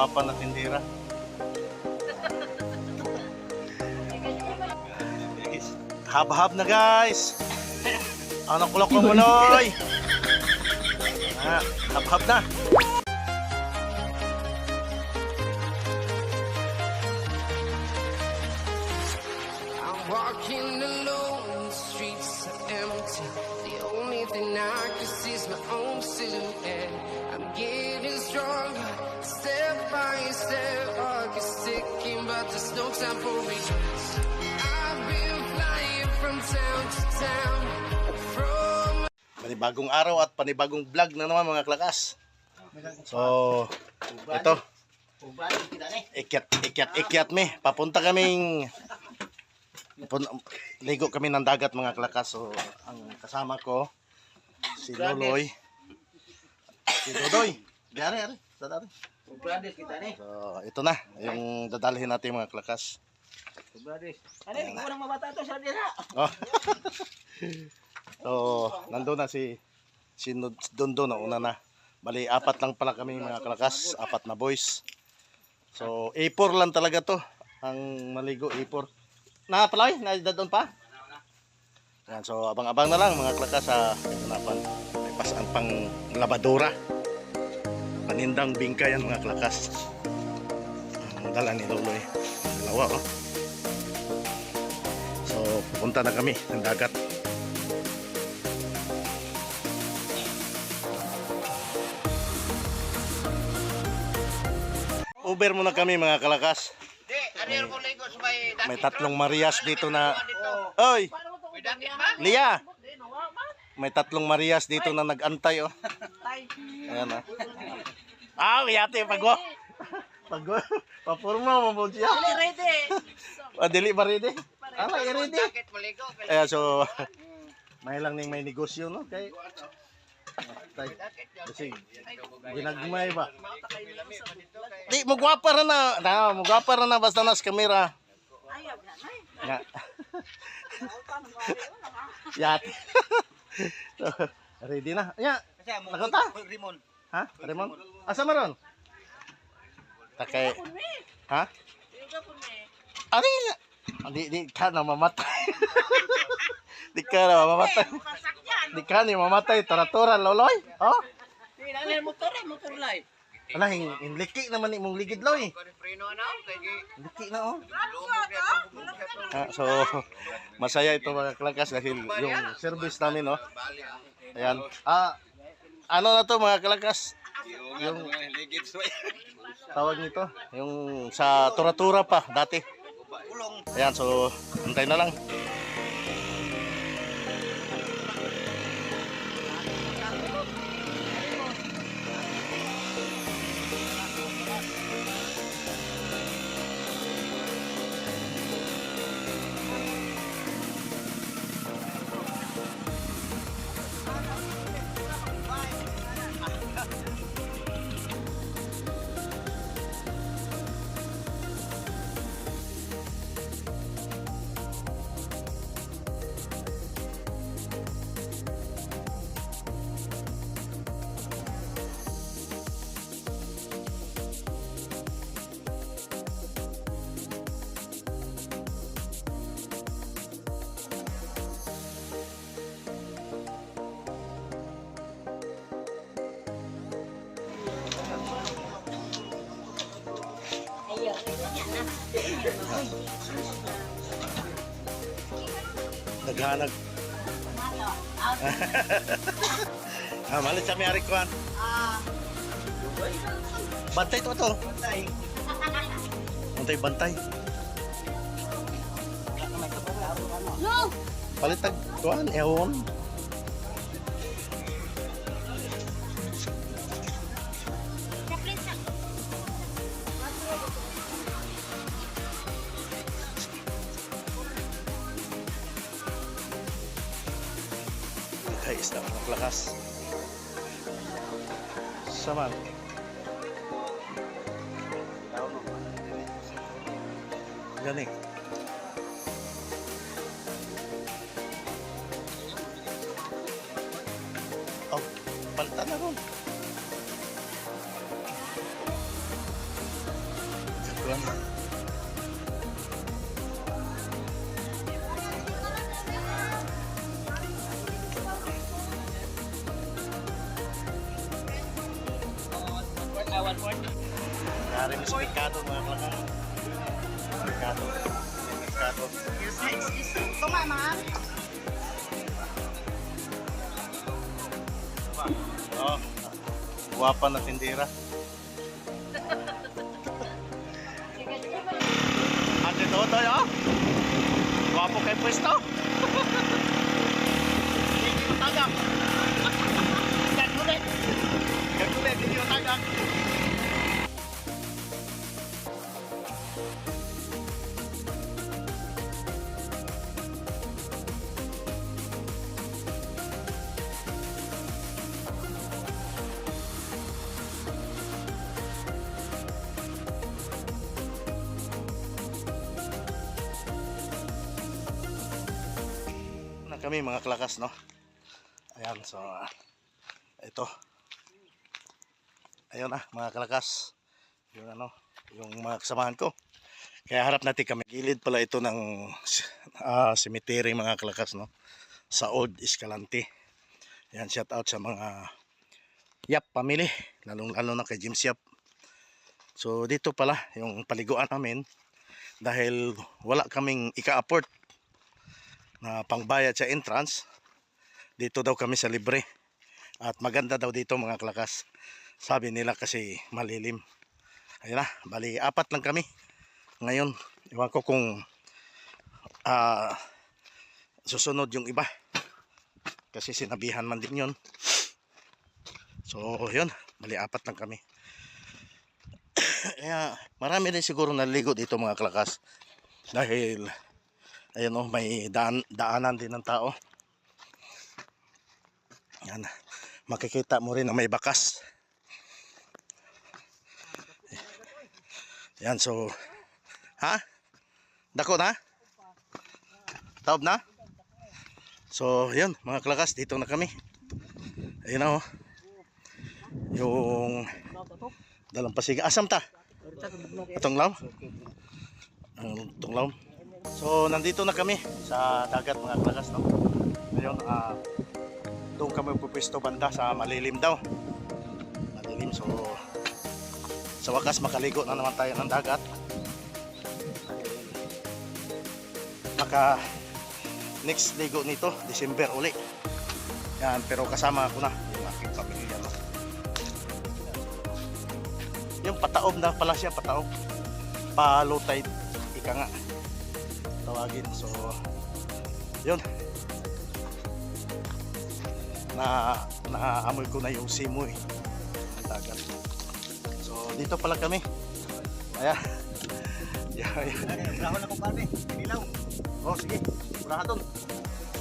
gwapa na tindira. Hab-hab na guys. Anak kulak ko muloy. Hab-hab na. I'm walking alone, the streets are empty. The only thing I can see is my own silhouette. I'm getting stronger, step by step. Heart is ticking, but there's no time for regrets. I've been flying from town to town. Panibagong araw at panibagong vlog na naman mga klakas. So, ito. Ikyat me. Papunta kaming ligo kami ng dagat mga klakas. So, ang kasama ko si Loloy. Si Dodoy. Gari. So, ito na yung dadalhin natin mga klakas. Ano, hindi ko nang mabata ito, sarap nila. Oh. So, nandun na si Dondo na una na. Bali, 4 lang pala kami mga kalakas, 4 na boys. So, A4 lang talaga to. Ang maligo, A4. Napalay? Nadadon pa? Yan, so, abang-abang na lang mga kalakas sa may pasang pang labadora. Panindang bingka yan mga kalakas. Ang dala ni Loloy. Dalawa, oh. So, pupunta na kami ng dagat. Uber muna kami mga kalakas. May 3 Marias dito na. Oy! Lia! May 3 Marias dito na nag-antay, oh. Ayan, ah. Yate pagwa. Papurma mo po siya. Dili ba ready? Ready. Ayan, so may lang ning may negosyo, no? Kay kasi ginagmay ba? Di magwapa ra na. Magwapa ra na basta nas kamera. Ayaw na. Yat. Ready na. Ya. Nakata? Rimon. Ha? Rimon? Asa maron? Takay. Ha? Ari. Di ka na mamatay. Di ka na mamatay. Di ka ni mamatay, tora-tora, Loloy. Oh? Hindi na motor lay. Wala, hinliki naman imong ligid, Loy. Liki na, oh. So, masaya ito mga kalakas dahil yung service namin, oh. Ayan. Ano na to mga kalakas? Yung tawag nito, yung sa tura-tura pa, dati. Ayan, so, antay na lang. Naghanag. Malit sa may arikuan. Bantay to. Bantay. Palitag kuan eon. Isda ng lakas. Saman. Gani. Oh, palitan na ron. Narin sa merkado mga kalakas. Merkado. Merkado. Oh, guwapa na tindera. Ate Totoy, oh. Guwapo kay pwesto. Hindi mo tagak. Kagulit. Kagulit, hindi mo tagak. Kami mga kalakas, no? Ayan, so ito. Ayun na, mga kalakas. Yung ano, yung mga kasamahan ko. Kaya harap natin kami. Gilid pala ito ng cemetery mga kalakas, no? Sa Old Escalante. Ayan, shout out sa mga Yap family, lalong-lalo na kay James Yap. So dito pala yung paliguan namin dahil wala kaming ika-apport na pangbayad sa entrance. Dito daw kami sa libre at maganda daw dito mga kalakas, sabi nila kasi malilim. Ayun na, bali 4 lang kami ngayon. Iwan ko kung susunod yung iba kasi sinabihan man din yun. So yun, bali 4 lang kami. Kaya marami din siguro naligo dito mga kalakas dahil ayun, oh, may daanan din ng tao. Yan, makikita mo rin na may bakas. Yan, so ha? Dako na? Taob na? So yun mga kalakas, dito na kami. Ayun na, oh. Yung dalampasiga. Asam ta? Tunglaw? Tunglaw. So nandito na kami sa dagat mga kalakas, no? Ngayon doon kami pupisto banda sa malilim daw. Malilim, so sa wakas makaligo na naman tayo ng dagat. Maka next ligo nito December uli. Yan, pero kasama ako na yung aking pamilya, no? Yung pataob na pala siya, pataob. Low tide, ika nga tawagin. So yun, naamoy ko na yung simoy ng dagat. So dito pala kami. Ayan. Brahon na kumpare. Ilaw. Oh sige, wala doon.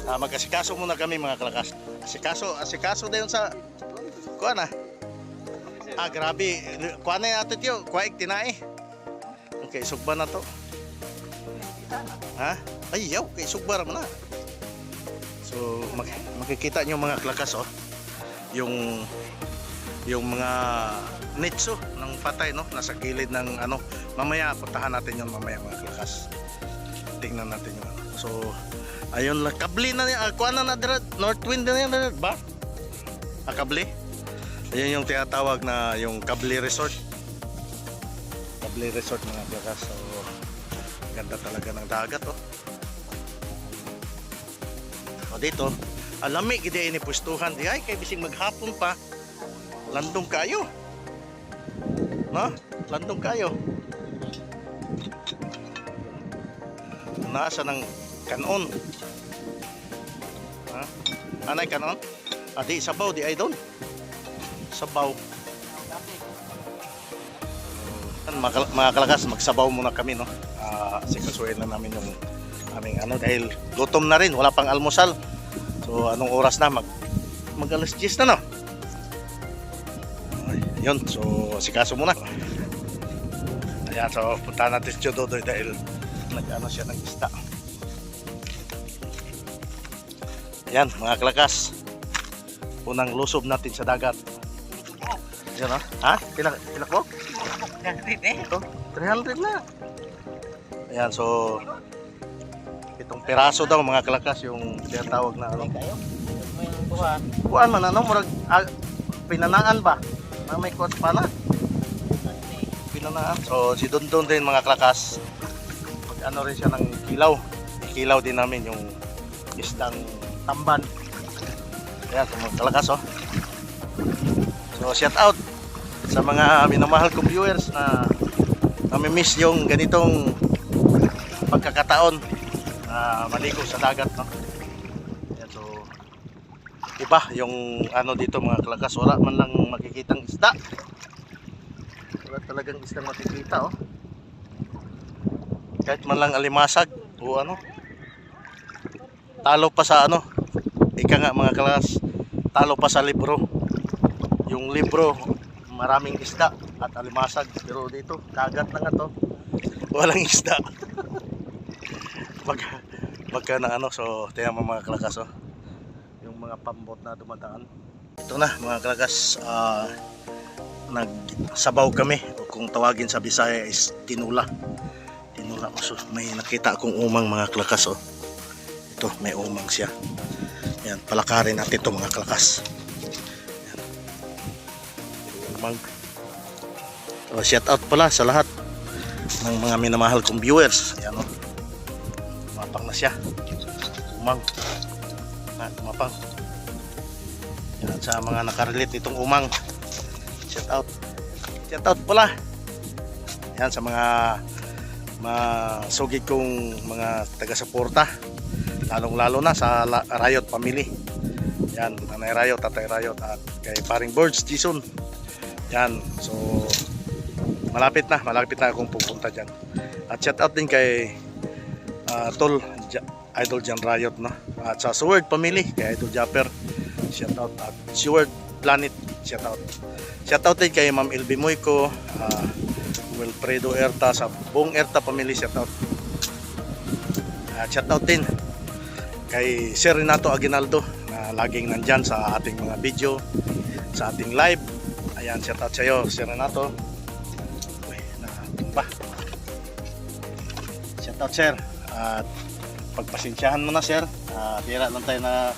Magkasikaso muna kami mga kalakas. Asikaso na yun sa kuha na. Grabe, kuha na natin yun. Kuha tinae. Okay, sugba na to. Ha? Ay, yaw, kay sugbar mo na. So, makikita nyo mga kalakas, oh. Yung mga nitso ng patay, no? Nasa gilid ng ano. Mamaya, puntahan natin yun mamaya mga kalakas. Tingnan natin yun. So, ayun lang. Kabli na yan. Kuha na na, north wind na yan, ba? Kabli. Ayun yung tinatawag na yung Kabli Resort. Kabli Resort mga kalakas. So, ganda talaga ng dagat, oh. O dito, alamig hindi ini pustuhan di ay kay bising maghapon pa. Landong kayo. No? Landong kayo. Nasa ng kanon. Ha? Anay kanon? Di sabaw di ay doon. Sabaw. Mga kalakas, magsabaw muna kami, no? Sikasuhin na namin yung aming ano dahil gutom na rin, wala pang almusal. So anong oras na? Mag alas 10 na, no? Yun, so sikaso muna. Ayan, so punta natin si Dodoy dahil nag-ano siya ng isda. Ayan mga kalakas, unang lusob natin sa dagat. Ayan, oh. Ha? Pilak mo? 300 Ito, 300 na. Ayan, so itong piraso daw mga kalakas yung tinatawag na ano. May buha. Kuan man ano, murag pinanaan ba? Na may kuwat pa na. na. So si Dondon din mga klakas, mag ano rin siya ng kilaw. Ikilaw din namin yung isdang tamban. Ayan, so mga klakas oh. So shout out sa mga minamahal kong viewers na nami-miss yung ganitong pagkakataon na maligo sa dagat, no? Ayan, so iba yung ano dito mga klakas, wala man lang makikitang isda. Wala talagang isda makikita oh. Kahit man lang alimasag o ano. Talo pa sa ano. Ika nga mga klakas, talo pa sa libro. Yung libro maraming isda at alimasag, pero dito dagat na nga to. Walang isda. Magka na ano, so tingnan mo mga klakas oh. Yung mga pambot na dumadaan. Ito na mga klakas, nagsabaw kami, o kung tawagin sa Bisaya is tinula. Tinula oh, so may nakita akong umang mga klakas oh. Ito may umang siya. Yan, palakarin natin to mga klakas. Yan. Umang. So, shout out pala sa lahat ng mga minamahal kong viewers. Yan oh. Tumapang na siya. Umang. Tumapang. Yan, sa mga nakarelate itong umang. Shout out. Shout out pala. Yan sa mga masugid kong mga taga-suporta. Lalong-lalo na sa Riot family. Yan, Nanay Riot, Tatay Riot at kay Paring Birds Jason. Yan, so malapit na akong pupunta dyan. At shout out din kay Tol Idol Jan Riot, no? At sa Sword family kay Idol Japper, shout out. At Sword Planet, shout out. Shout out din kay Ma'am Elby Moyco, Wilfredo Erta, sa buong Erta family, shout out. At shout out din kay Sir Renato Aguinaldo na laging nandyan sa ating mga video, sa ating live. Ayan, shout out sa iyo Sir Renato. Uy, natumba. Shout out sir. At pagpasensyahan mo na sir, bira lang tayo na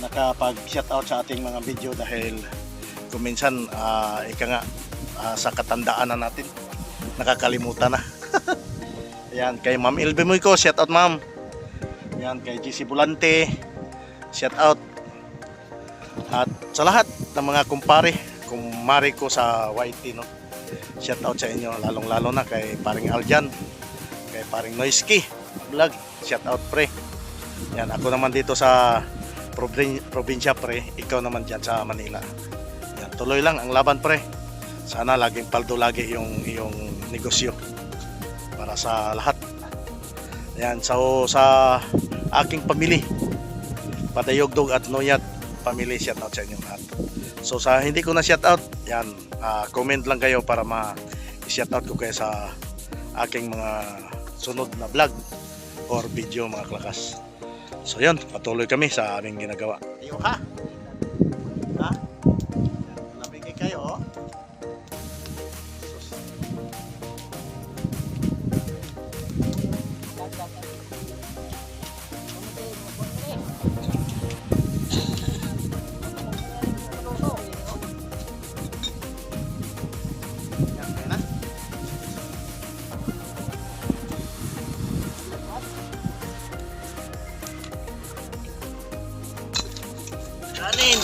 nakapag shout out sa ating mga video dahil kung minsan ika nga sa katandaan na natin nakakalimutan na. Ayan, kay Ma'am Elby Moyco, shout out ma'am. Ayan, kay GC Bulante, shout out. At sa lahat ng mga kumare ko sa YT, no? Shout out sa inyo, lalong-lalo na kay Paring Aljan, kay Paring Noisky Vlog, shout out pre. Yan, ako naman dito sa probinsya pre, ikaw naman dyan sa Manila. Yan, tuloy lang ang laban pre. Sana laging paldo lagi yung negosyo para sa lahat. Yan, so sa aking pamilya, Padayogdog at Noyat family, shout out sa inyo lahat. So sa hindi ko na shout out, yan, comment lang kayo para ma-shout out ko kayo sa aking mga sunod na vlog or video mga klakas. So yun, patuloy kami sa aming ginagawa. Ayo ha? Ha? Lamigay kayo oh. Kanin.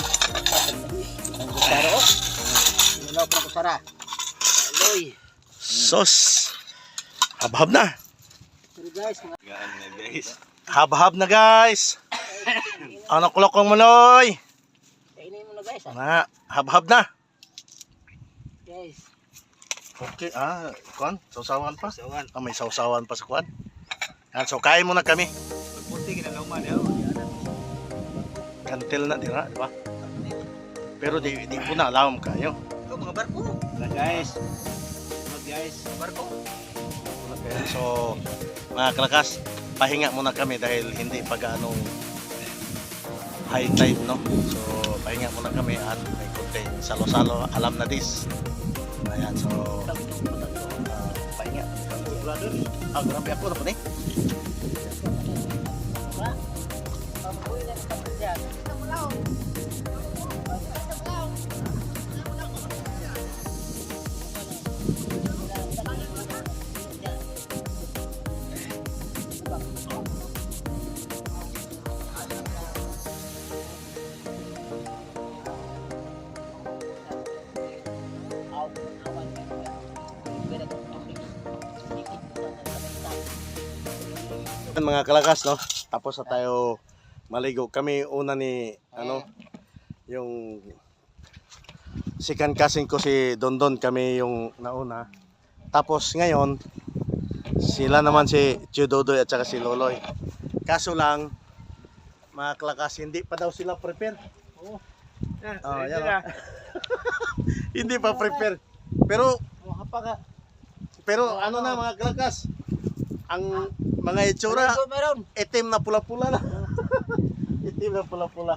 Ang kusara oh. Ilaw pa kusara. Aloy. Sos. Habhab na. Pero guys, Habhab na guys. Ano kulokong maloy? kainin mo na guys. Na, habhab na. Guys. Okay, kuan, sausawan pa. May sausawan pa sa kuan. Yan, so kain muna kami. Puti kinalauman ya. Kantil na dira, di ba? Pero di po na alam kayo. Ito mga barko. Wala guys. Guys, barko. Okay, so mga klakas, pahinga muna kami dahil hindi pa gaano high tide, no? So pahinga muna kami at may konting salo-salo, alam na this. Ayan, so pahinga. Grabe ako na po ni. mga kalakas, no? Tapos na tayo maligo. Kami una ni, yung second cousin ko si Dondon, kami yung nauna. Tapos ngayon, sila naman si Chudodoy at saka si Loloy. Kaso lang, mga kalakas, hindi pa daw sila prepare. Yan, hindi pa prepare. Pero ano na mga kalakas, ang mga itsura, itim na pula-pula na. Itim na pula-pula.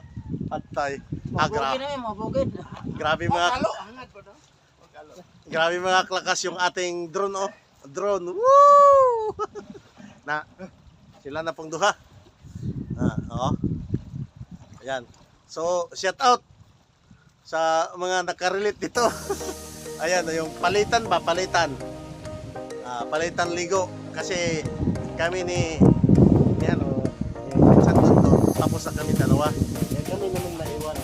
Atay. Grabe mga kalakas yung ating drone, oh. Drone. Woo! Na, sila na pong duha. Oh. Ayan. So, shout out sa mga nakarelate dito. Ayan, yung palitan ba? Palitan. Palitan ligo. Kasi kami ni San Tondo, tapos na kami dalawa. Yan kami naman naiwan.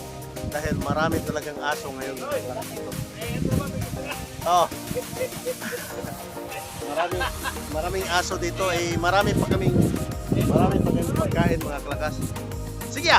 Dahil marami talagang aso ngayon. Oh. Maraming aso dito. Marami pa kaming pagkain mga kalakas. Sige